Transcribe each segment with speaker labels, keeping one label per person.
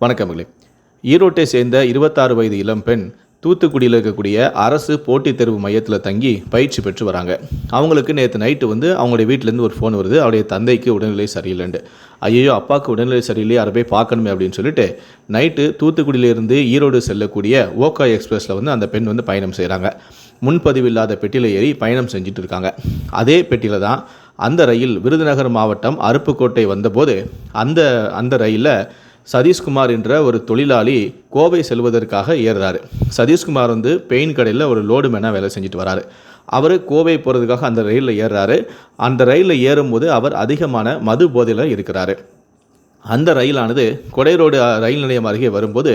Speaker 1: வணக்கங்களே. ஈரோட்டை சேர்ந்த 26 வயது இளம்பெண் தூத்துக்குடியில் இருக்கக்கூடிய அரசு போட்டித் தேர்வு மையத்தில் தங்கி பயிற்சி பெற்று வராங்க. அவங்களுக்கு நேற்று நைட்டு அவங்களுடைய வீட்டிலேருந்து ஒரு ஃபோன் வருது. அவருடைய தந்தைக்கு உடல்நிலை சரியில்லைண்டு. ஐயோ, அப்பாவுக்கு உடல்நிலை சரியில்லை, யாரை போய் பார்க்கணுமே அப்படின்னு சொல்லிட்டு நைட்டு தூத்துக்குடியிலிருந்து ஈரோடு செல்லக்கூடிய ஓகா எக்ஸ்பிரஸில் அந்த பெண் பயணம் செய்கிறாங்க. முன்பதிவு இல்லாத பெட்டியில் ஏறி பயணம் செஞ்சுட்டு இருக்காங்க. அதே பெட்டியில் தான் அந்த ரயில் விருதுநகர் மாவட்டம் அருப்புக்கோட்டை வந்தபோது அந்த ரயிலில் சதீஷ்குமார் என்ற ஒரு தொழிலாளி கோவை செல்வதற்காக ஏறுறாரு. சதீஷ்குமார் பெயிண்ட் கடையில் ஒரு லோடு மேனாக வேலை செஞ்சுட்டு வராரு. அவர் கோவை போகிறதுக்காக அந்த ரயிலில் ஏறுறாரு. அந்த ரயிலில் ஏறும்போது அவர் அதிகமான மது போதையில் இருக்கிறாரு. அந்த ரயிலானது கொடை ரோடு ரயில் நிலையம் அருகே வரும்போது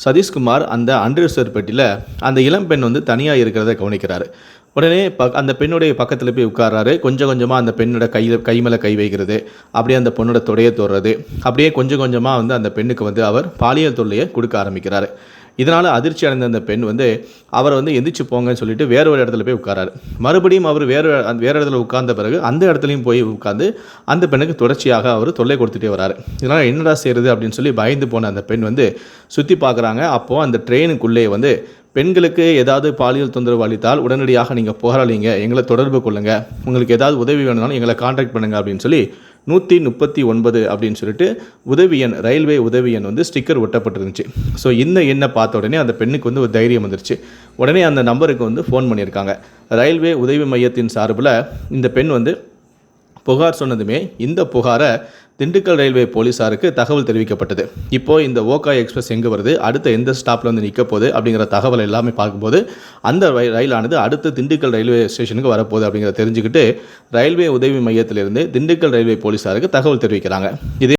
Speaker 1: சதீஷ்குமார் அந்த அன்ரிசர்வ் பெட்டியில் அந்த இளம்பெண் தனியாக இருக்கிறத கவனிக்கிறாரு. உடனே அந்த பெண்ணுடைய பக்கத்தில் போய் உட்கார்றாரு. கொஞ்சம் கொஞ்சமாக அந்த பெண்ணோட கை மேலே கை வைக்கிறது, அப்படியே அந்த பொண்ணோட தொடையை தொடுறது, அப்படியே கொஞ்சம் கொஞ்சமாக அந்த பெண்ணுக்கு அவர் பாலியல் தொல்லையை கொடுக்க ஆரம்பிக்கிறாரு. இதனால் அதிர்ச்சி அடைந்த அந்த பெண் அவரை எந்திரிச்சு போங்கன்னு சொல்லிட்டு வேற ஒரு இடத்துல போய் உட்காராரு. மறுபடியும் அவர் வேறு இடத்துல உட்கார்ந்த பிறகு அந்த இடத்துலையும் போய் உட்காந்து அந்த பெண்ணுக்கு தொடர்ச்சியாக அவர் தொல்லை கொடுத்துட்டே வராரு. இதனால் என்னடா செய்கிறது அப்படின்னு சொல்லி பயந்து போன அந்த பெண் சுற்றி பார்க்குறாங்க. அப்போது அந்த ட்ரெயினுக்குள்ளே பெண்களுக்கு ஏதாவது பாலியல் தொந்தரவு அளித்தால் உடனடியாக நீங்கள் போராளிங்க, எங்களை தொடர்பு கொள்ளுங்கள், உங்களுக்கு ஏதாவது உதவி வேணும்னாலும் எங்களை கான்டாக்ட் பண்ணுங்கள் அப்படின்னு சொல்லி 139 அப்படின்னு சொல்லிட்டு உதவி எண், ரயில்வே உதவி எண் ஸ்டிக்கர் ஒட்டப்பட்டிருந்துச்சு. ஸோ இந்த எண்ணை பார்த்த உடனே அந்த பெண்ணுக்கு ஒரு தைரியம் வந்துருச்சு. உடனே அந்த நம்பருக்கு ஃபோன் பண்ணியிருக்காங்க. ரயில்வே உதவி மையத்தின் சார்பில் இந்த பெண் புகார் சொன்னதுமே இந்த புகாரை திண்டுக்கல் ரயில்வே போலீஸாருக்கு தகவல் தெரிவிக்கப்பட்டது. இப்போது இந்த ஓகா எக்ஸ்பிரஸ் எங்கே வருது, அடுத்த எந்த ஸ்டாப்பில் நிற்க போகுது அப்படிங்கிற தகவல் எல்லாமே பார்க்கும்போது அந்த ரயிலானது அடுத்து திண்டுக்கல் ரயில்வே ஸ்டேஷனுக்கு வரப்போகுது அப்படிங்கிறத தெரிஞ்சுக்கிட்டு ரயில்வே உதவி மையத்திலிருந்து திண்டுக்கல் ரயில்வே போலீஸாருக்கு தகவல் தெரிவிக்கிறாங்க. இது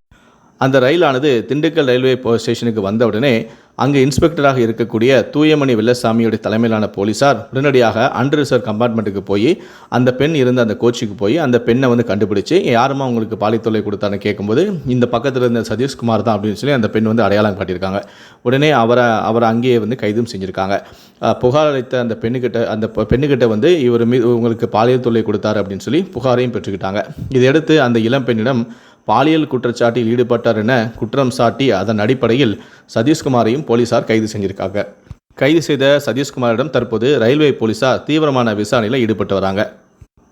Speaker 1: அந்த ரயிலானது திண்டுக்கல் ரயில்வே ஸ்டேஷனுக்கு வந்த உடனே அங்கே இன்ஸ்பெக்டராக இருக்கக்கூடிய தூயமணி வெள்ளசாமியுடைய தலைமையிலான போலீஸார் உடனடியாக அன்ரிசர்வ் கம்பார்ட்மெண்ட்டுக்கு போய் அந்த பெண் இருந்த அந்த கோச்சுக்கு போய் அந்த பெண்ணை கண்டுபிடிச்சு யாருமா உங்களுக்கு பாலியல் தொல்லை கொடுத்தான்னு கேட்கும்போது இந்த பக்கத்தில் இருந்த சதீஷ்குமார் தான் அப்படின்னு சொல்லி அந்த பெண் அடையாளம் காட்டியிருக்காங்க. உடனே அவரை அங்கேயே கைதும் செஞ்சுருக்காங்க. புகார் அளித்த அந்த பெண்ணுக்கிட்ட இவர் மீது உங்களுக்கு பாலியல் தொல்லை கொடுத்தாரு அப்படின்னு சொல்லி புகாரையும் பெற்றுக்கிட்டாங்க. இதையடுத்து அந்த இளம்பெண்ணிடம் பாலியல் குற்றச்சாட்டில் ஈடுபட்டார் என குற்றம் சாட்டி அதன் அடிப்படையில் சதீஷ்குமாரையும் போலீசார் கைது செஞ்சிருக்காங்க. கைது செய்த சதீஷ்குமாரிடம் தற்போது ரயில்வே போலீசார் தீவிரமான விசாரணையில் ஈடுபட்டு வராங்க.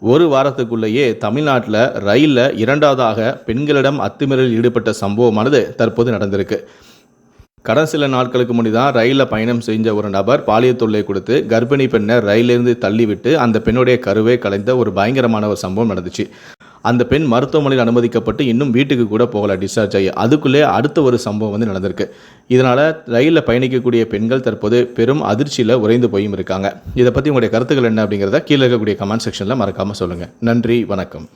Speaker 1: ஒரு வாரத்துக்குள்ளேயே தமிழ்நாட்டில் ரயிலில் இரண்டாவதாக பெண்களிடம் அத்துமீறலில் ஈடுபட்ட சம்பவமானது தற்போது நடந்திருக்கு. கடந்த சில நாட்களுக்கு முன்னாடி தான் ரயிலில் பயணம் செஞ்ச ஒரு நபர் பாலியல் தொல்லை கொடுத்து கர்ப்பிணி பெண்ணை ரயிலிருந்து தள்ளிவிட்டு அந்த பெண்ணுடைய கருவை கலைந்த ஒரு பயங்கரமான ஒரு சம்பவம் நடந்துச்சு. அந்த பெண் மருத்துவமனையில் அனுமதிக்கப்பட்டு இன்னும் வீட்டுக்கு கூட போகலை, டிஸ்சார்ஜ் ஆகி. அதுக்குள்ளே அடுத்த ஒரு சம்பவம் நடந்திருக்கு. இதனால் ரயிலில் பயணிக்கக்கூடிய பெண்கள் தற்போது பெரும் அதிர்ச்சியில் உறைந்து போயும் இருக்காங்க. இதை பற்றி உங்களுடைய கருத்துக்கள் என்ன அப்படிங்கிறத கீழே இருக்கக்கூடிய கமெண்ட் செக்ஷனில் மறக்காமல் சொல்லுங்கள். நன்றி, வணக்கம்.